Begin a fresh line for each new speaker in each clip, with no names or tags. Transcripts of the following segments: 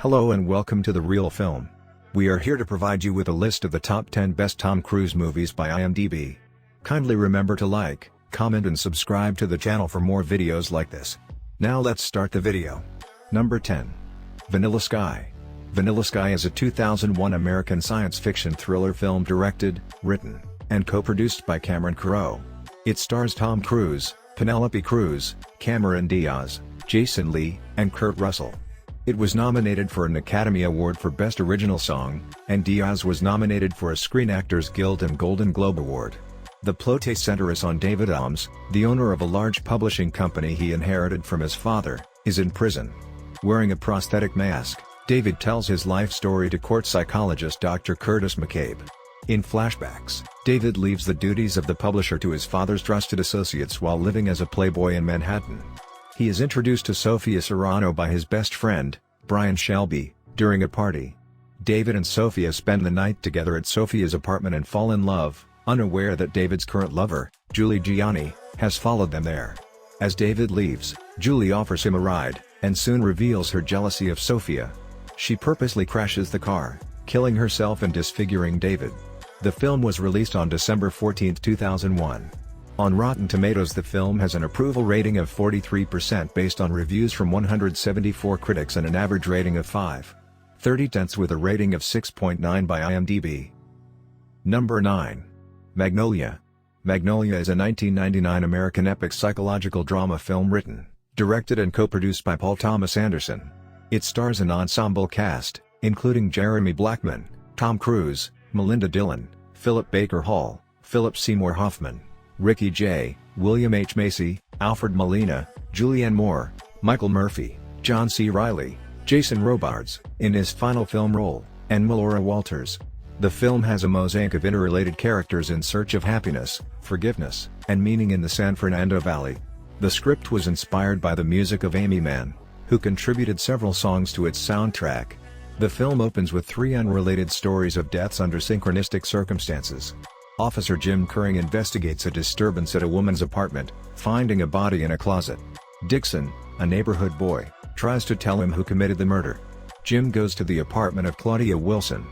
Hello and welcome to The Real Film. We are here to provide you with a list of the top 10 best Tom Cruise movies by IMDb. Kindly remember to like, comment and subscribe to the channel for more videos like this. Now let's start the video. Number 10. Vanilla Sky. Vanilla Sky is a 2001 American science fiction thriller film directed, written, and co-produced by Cameron Crowe. It stars Tom Cruise, Penelope Cruz, Cameron Diaz, Jason Lee, and Kurt Russell. It was nominated for an Academy Award for Best Original Song, and Diaz was nominated for a Screen Actors Guild and Golden Globe Award. The plot centers on David Alms, the owner of a large publishing company he inherited from his father, is in prison. Wearing a prosthetic mask, David tells his life story to court psychologist Dr. Curtis McCabe. In flashbacks, David leaves the duties of the publisher to his father's trusted associates while living as a playboy in Manhattan. He is introduced to Sophia Serrano by his best friend, Brian Shelby, during a party. David and Sophia spend the night together at Sophia's apartment and fall in love, unaware that David's current lover, Julie Gianni, has followed them there. As David leaves, Julie offers him a ride, and soon reveals her jealousy of Sophia. She purposely crashes the car, killing herself and disfiguring David. The film was released on December 14, 2001. On Rotten Tomatoes, the film has an approval rating of 43% based on reviews from 174 critics and an average rating of 5.30 with a rating of 6.9 by IMDb. Number 9. Magnolia. Magnolia is a 1999 American epic psychological drama film written, directed and co-produced by Paul Thomas Anderson. It stars an ensemble cast, including Jeremy Blackman, Tom Cruise, Melinda Dillon, Philip Baker Hall, Philip Seymour Hoffman, Ricky Jay, William H. Macy, Alfred Molina, Julianne Moore, Michael Murphy, John C. Reilly, Jason Robards, in his final film role, and Melora Walters. The film has a mosaic of interrelated characters in search of happiness, forgiveness, and meaning in the San Fernando Valley. The script was inspired by the music of Amy Mann, who contributed several songs to its soundtrack. The film opens with three unrelated stories of deaths under synchronistic circumstances. Officer Jim Curring investigates a disturbance at a woman's apartment, finding a body in a closet. Dixon, a neighborhood boy, tries to tell him who committed the murder. Jim goes to the apartment of Claudia Wilson.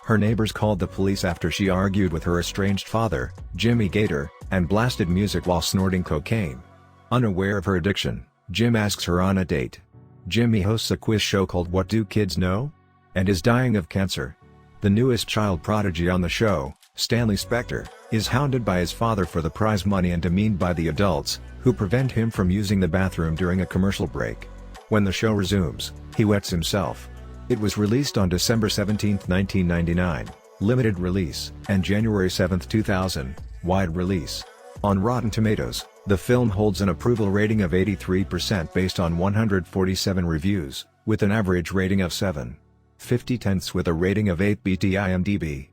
Her neighbors called the police after she argued with her estranged father, Jimmy Gator, and blasted music while snorting cocaine. Unaware of her addiction, Jim asks her on a date. Jimmy hosts a quiz show called What Do Kids Know? And is dying of cancer. The newest child prodigy on the show, Stanley Spector, is hounded by his father for the prize money and demeaned by the adults, who prevent him from using the bathroom during a commercial break. When the show resumes, he wets himself. It was released on December 17, 1999, limited release, and January 7, 2000, wide release. On Rotten Tomatoes, the film holds an approval rating of 83% based on 147 reviews, with an average rating of 7.50 with a rating of 8 BT IMDb.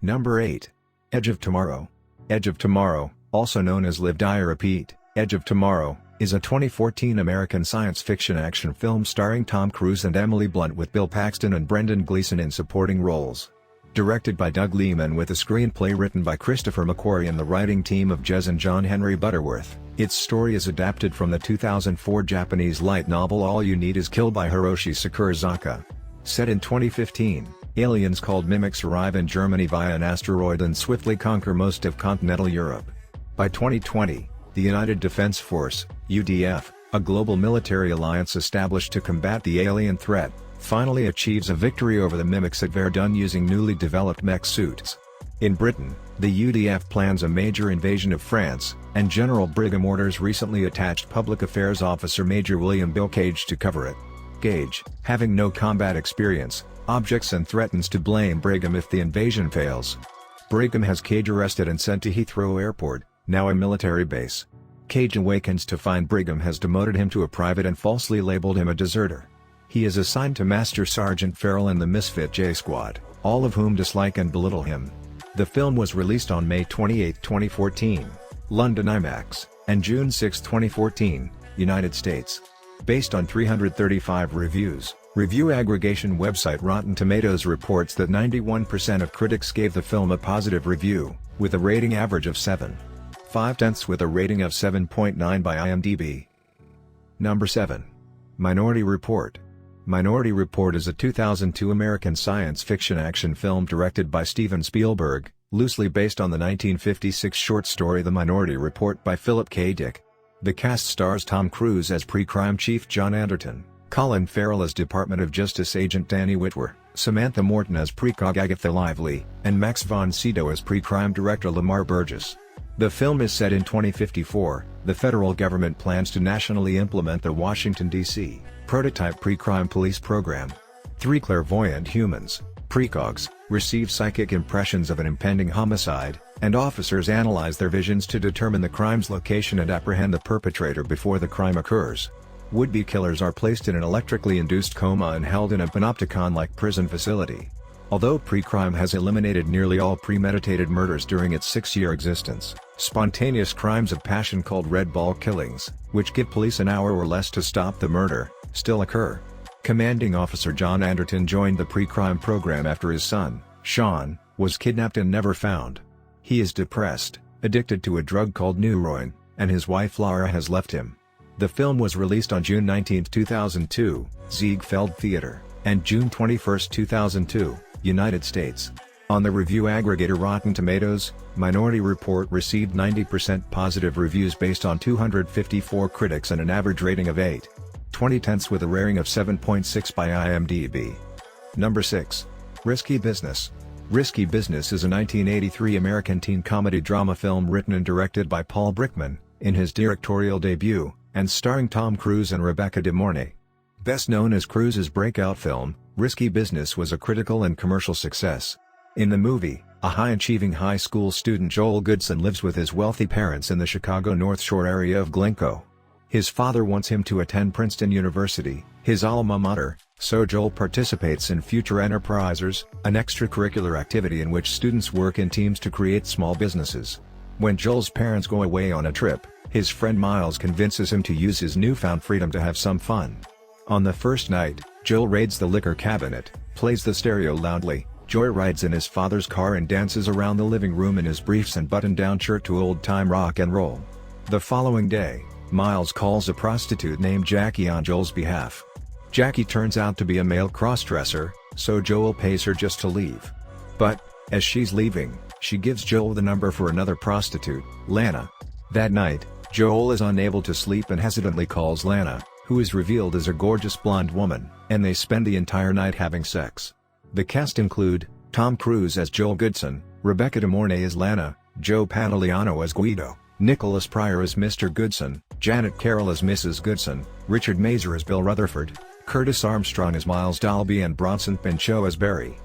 Number 8. Edge of Tomorrow. Edge of Tomorrow, also known as Live Die Repeat, Edge of Tomorrow, is a 2014 American science fiction action film starring Tom Cruise and Emily Blunt with Bill Paxton and Brendan Gleeson in supporting roles. Directed by Doug Liman with a screenplay written by Christopher McQuarrie and the writing team of Jez and John Henry Butterworth, its story is adapted from the 2004 Japanese light novel All You Need Is Kill by Hiroshi Sakurazaka. Set in 2015, aliens called mimics arrive in Germany via an asteroid and swiftly conquer most of continental Europe. By 2020, the United Defense Force, UDF, a global military alliance established to combat the alien threat, finally achieves a victory over the mimics at Verdun using newly developed mech suits. In Britain, the UDF plans a major invasion of France, and General Brigham orders recently attached Public Affairs Officer Major William Bill Gage to cover it. Gage, having no combat experience, objects and threatens to blame Brigham if the invasion fails. Brigham has Gage arrested and sent to Heathrow Airport, now a military base. Gage awakens to find Brigham has demoted him to a private and falsely labeled him a deserter. He is assigned to Master Sergeant Farrell and the Misfit J Squad, all of whom dislike and belittle him. The film was released on May 28, 2014, London IMAX, and June 6, 2014, United States. Based on 335 reviews, review aggregation website Rotten Tomatoes reports that 91% of critics gave the film a positive review, with a rating average of 7.5 with a rating of 7.9 by IMDb. Number 7. Minority Report. Minority Report is a 2002 American science fiction action film directed by Steven Spielberg, loosely based on the 1956 short story The Minority Report by Philip K. Dick. The cast stars Tom Cruise as pre-crime chief John Anderton, Colin Farrell as Department of Justice agent Danny Whitwer, Samantha Morton as precog Agatha Lively, and Max von Sydow as pre-crime director Lamar Burgess. The film is set in 2054. The federal government plans to nationally implement the Washington, D.C. prototype pre-crime police program. Three clairvoyant humans, precogs, receive psychic impressions of an impending homicide, and officers analyze their visions to determine the crime's location and apprehend the perpetrator before the crime occurs. Would-be killers are placed in an electrically induced coma and held in a panopticon-like prison facility. Although pre-crime has eliminated nearly all premeditated murders during its 6-year existence, spontaneous crimes of passion called red ball killings, which give police an hour or less to stop the murder, still occur. Commanding Officer John Anderton joined the pre-crime program after his son, Sean, was kidnapped and never found. He is depressed, addicted to a drug called Neuroin, and his wife Laura has left him. The film was released on June 19, 2002, Ziegfeld Theater, and June 21, 2002, United States. On the review aggregator Rotten Tomatoes, Minority Report received 90% positive reviews based on 254 critics and an average rating of 8.20 with a rating of 7.6 by IMDb. Number 6. Risky Business. Risky Business is a 1983 American teen comedy drama film written and directed by Paul Brickman, in his directorial debut, and starring Tom Cruise and Rebecca De Mornay. Best known as Cruise's breakout film, Risky Business was a critical and commercial success. In the movie, a high-achieving high school student Joel Goodson lives with his wealthy parents in the Chicago North Shore area of Glencoe. His father wants him to attend Princeton University, his alma mater, so Joel participates in Future Enterprisers, an extracurricular activity in which students work in teams to create small businesses. When Joel's parents go away on a trip, his friend Miles convinces him to use his newfound freedom to have some fun. On the first night, Joel raids the liquor cabinet, plays the stereo loudly, joyrides in his father's car and dances around the living room in his briefs and button-down shirt to old-time rock and roll. The following day, Miles calls a prostitute named Jackie on Joel's behalf. Jackie turns out to be a male crossdresser, so Joel pays her just to leave. But, as she's leaving, she gives Joel the number for another prostitute, Lana. That night, Joel is unable to sleep and hesitantly calls Lana, who is revealed as a gorgeous blonde woman, and they spend the entire night having sex. The cast include Tom Cruise as Joel Goodson, Rebecca De Mornay as Lana, Joe Pantoliano as Guido, Nicholas Pryor as Mr. Goodson, Janet Carroll as Mrs. Goodson, Richard Mazer as Bill Rutherford, Curtis Armstrong as Miles Dalby and Bronson Pinchot as Barry.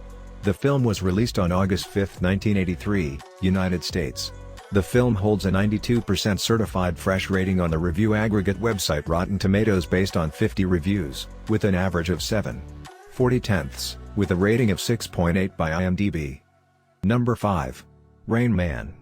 The film was released on August 5, 1983, United States. The film holds a 92% certified fresh rating on the review aggregate website Rotten Tomatoes based on 50 reviews, with an average of 7.40, with a rating of 6.8 by IMDb. Number 5. Rain Man.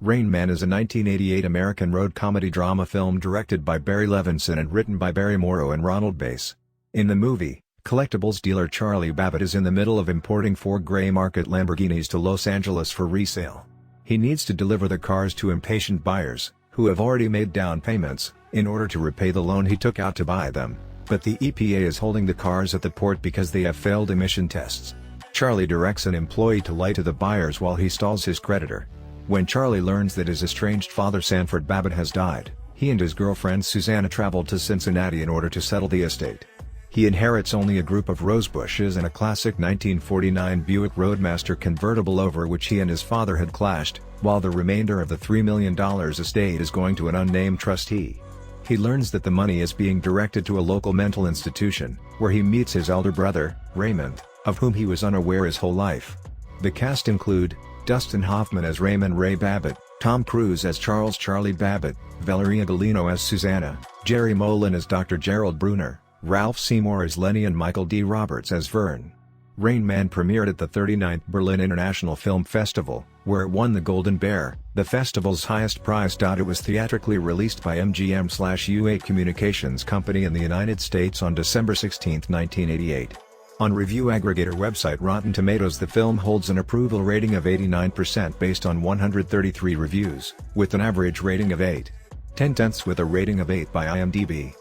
Rain Man is a 1988 American road comedy drama film directed by Barry Levinson and written by Barry Morrow and Ronald Bass. In the movie, collectibles dealer Charlie Babbitt is in the middle of importing 4 gray market Lamborghinis to Los Angeles for resale. He needs to deliver the cars to impatient buyers, who have already made down payments, in order to repay the loan he took out to buy them, but the EPA is holding the cars at the port because they have failed emission tests. Charlie directs an employee to lie to the buyers while he stalls his creditor. When Charlie learns that his estranged father Sanford Babbitt has died, he and his girlfriend Susanna travel to Cincinnati in order to settle the estate. He inherits only a group of rose bushes and a classic 1949 Buick Roadmaster convertible over which he and his father had clashed, while the remainder of the $3 million estate is going to an unnamed trustee. He learns that the money is being directed to a local mental institution, where he meets his elder brother, Raymond, of whom he was unaware his whole life. The cast include Dustin Hoffman as Raymond Ray Babbitt, Tom Cruise as Charles Charlie Babbitt, Valeria Golino as Susanna, Jerry Molin as Dr. Gerald Bruner, Ralph Seymour as Lenny and Michael D. Roberts as Vern. Rain Man premiered at the 39th Berlin International Film Festival, where it won the Golden Bear, the festival's highest prize. It was theatrically released by MGM/U8 Communications Company in the United States on December 16, 1988. On review aggregator website Rotten Tomatoes, the film holds an approval rating of 89% based on 133 reviews, with an average rating of 8.10 with a rating of 8 by IMDb.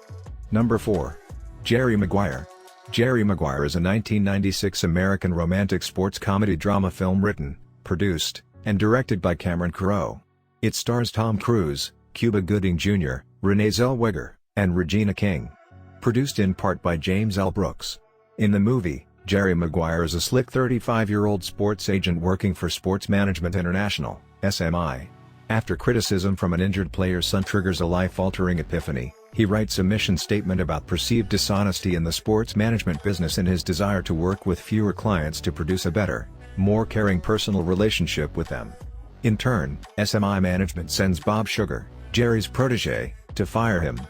Number 4. Jerry Maguire. Jerry Maguire is a 1996 American romantic sports comedy drama film written, produced, and directed by Cameron Crowe. It stars Tom Cruise, Cuba Gooding Jr., Renee Zellweger, and Regina King. Produced in part by James L. Brooks. In the movie, Jerry Maguire is a slick 35-year-old sports agent working for Sports Management International, SMI. After criticism from an injured player's son triggers a life-altering epiphany, he writes a mission statement about perceived dishonesty in the sports management business and his desire to work with fewer clients to produce a better, more caring personal relationship with them. In turn, SMI management sends Bob Sugar, Jerry's protege, to fire him.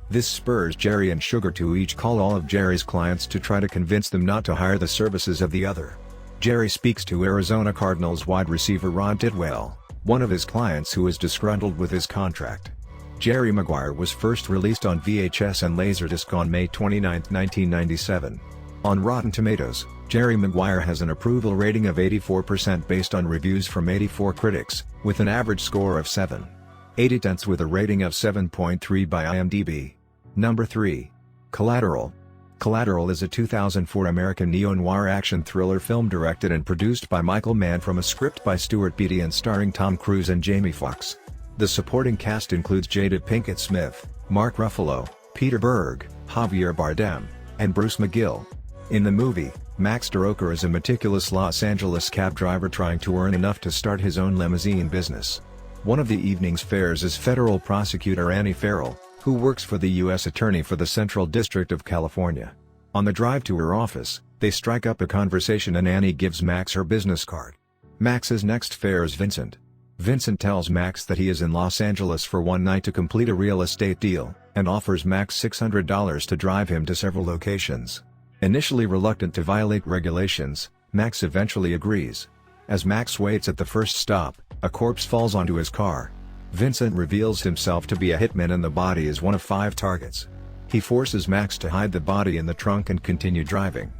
This spurs Jerry and Sugar to each call all of Jerry's clients to try to convince them not to hire the services of the other. Jerry speaks to Arizona Cardinals wide receiver Rod Tidwell, one of his clients who is disgruntled with his contract. Jerry Maguire was first released on VHS and Laserdisc on May 29, 1997. On Rotten Tomatoes, Jerry Maguire has an approval rating of 84% based on reviews from 84 critics, with an average score of 7.8 with a rating of 7.3 by IMDb. Number 3. Collateral. Collateral is a 2004 American neo-noir action thriller film directed and produced by Michael Mann from a script by Stuart Beattie and starring Tom Cruise and Jamie Foxx. The supporting cast includes Jada Pinkett Smith, Mark Ruffalo, Peter Berg, Javier Bardem, and Bruce McGill. In the movie, Max DeRocher is a meticulous Los Angeles cab driver trying to earn enough to start his own limousine business. One of the evening's fares is federal prosecutor Annie Farrell, who works for the U.S. Attorney for the Central District of California. On the drive to her office, they strike up a conversation and Annie gives Max her business card. Max's next fare is Vincent. Vincent tells Max that he is in Los Angeles for one night to complete a real estate deal, and offers Max $600 to drive him to several locations. Initially reluctant to violate regulations, Max eventually agrees. As Max waits at the first stop, a corpse falls onto his car. Vincent reveals himself to be a hitman and the body is one of 5 targets. He forces Max to hide the body in the trunk and continue driving.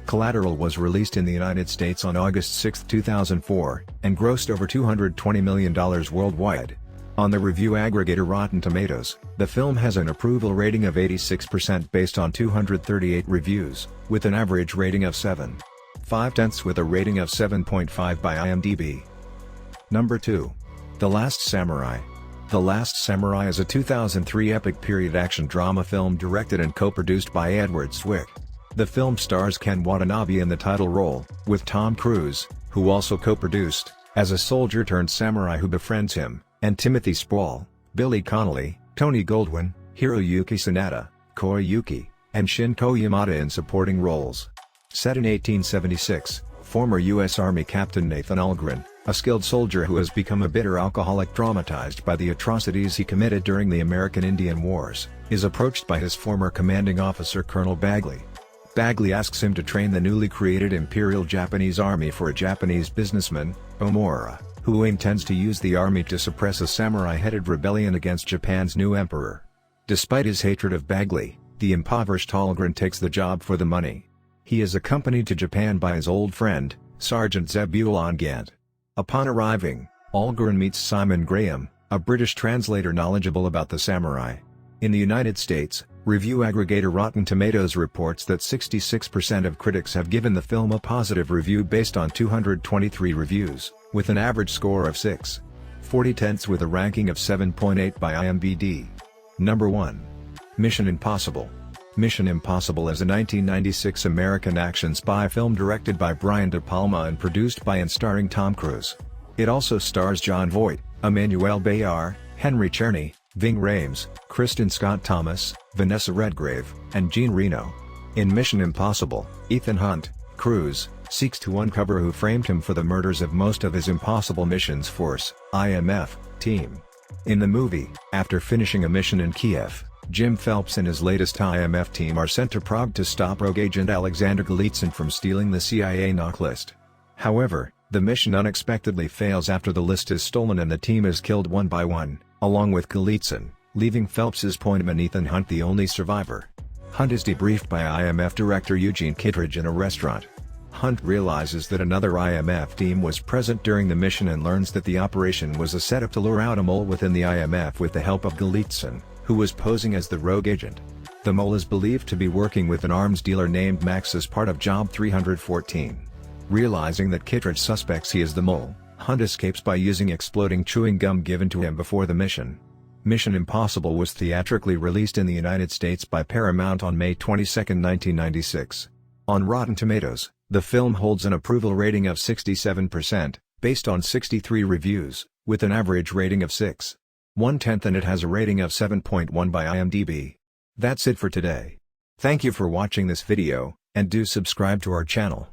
Collateral was released in the United States on August 6, 2004, and grossed over $220 million worldwide. On the review aggregator Rotten Tomatoes, the film has an approval rating of 86% based on 238 reviews, with an average rating of 7.5 with a rating of 7.5 by IMDb. Number 2. The Last Samurai. The Last Samurai is a 2003 epic period action drama film directed and co-produced by Edward Zwick. The film stars Ken Watanabe in the title role, with Tom Cruise, who also co-produced, as a soldier-turned-samurai who befriends him, and Timothy Spall, Billy Connolly, Tony Goldwyn, Hiroyuki Sanada, Koi Yuki, and Shinko Yamada in supporting roles. Set in 1876, former U.S. Army Captain Nathan Algren, a skilled soldier who has become a bitter alcoholic traumatized by the atrocities he committed during the American Indian Wars, is approached by his former commanding officer Colonel Bagley. Bagley asks him to train the newly created Imperial Japanese Army for a Japanese businessman, Omura, who intends to use the army to suppress a samurai-headed rebellion against Japan's new emperor. Despite his hatred of Bagley, the impoverished Algren takes the job for the money. He is accompanied to Japan by his old friend, Sergeant Zebulon Gant. Upon arriving, Algren meets Simon Graham, a British translator knowledgeable about the samurai. In the United States, review aggregator Rotten Tomatoes reports that 66% of critics have given the film a positive review based on 223 reviews, with an average score of 6.40 with a ranking of 7.8 by IMDb. Number 1. Mission Impossible. Mission Impossible is a 1996 American action spy film directed by Brian De Palma and produced by and starring Tom Cruise. It also stars Jon Voight, Emmanuel Bayard, Henry Czerny, Ving Rhames, Kristen Scott Thomas, Vanessa Redgrave, and Jean Reno. In Mission Impossible, Ethan Hunt, Cruise, seeks to uncover who framed him for the murders of most of his Impossible Missions Force, IMF, team. In the movie, after finishing a mission in Kiev, Jim Phelps and his latest IMF team are sent to Prague to stop rogue agent Alexander Golitsyn from stealing the CIA knock list. However, the mission unexpectedly fails after the list is stolen and the team is killed one by one, along with Golitsyn, leaving Phelps's pointman Ethan Hunt the only survivor. Hunt is debriefed by IMF director Eugene Kittredge in a restaurant. Hunt realizes that another IMF team was present during the mission and learns that the operation was a setup to lure out a mole within the IMF with the help of Golitsyn, who was posing as the rogue agent. The mole is believed to be working with an arms dealer named Max as part of Job 314. Realizing that Kittredge suspects he is the mole, Hunt escapes by using exploding chewing gum given to him before the mission. Mission Impossible was theatrically released in the United States by Paramount on May 22, 1996. On Rotten Tomatoes, the film holds an approval rating of 67%, based on 63 reviews, with an average rating of 6.1, and it has a rating of 7.1 by IMDb. That's it for today. Thank you for watching this video, and do subscribe to our channel.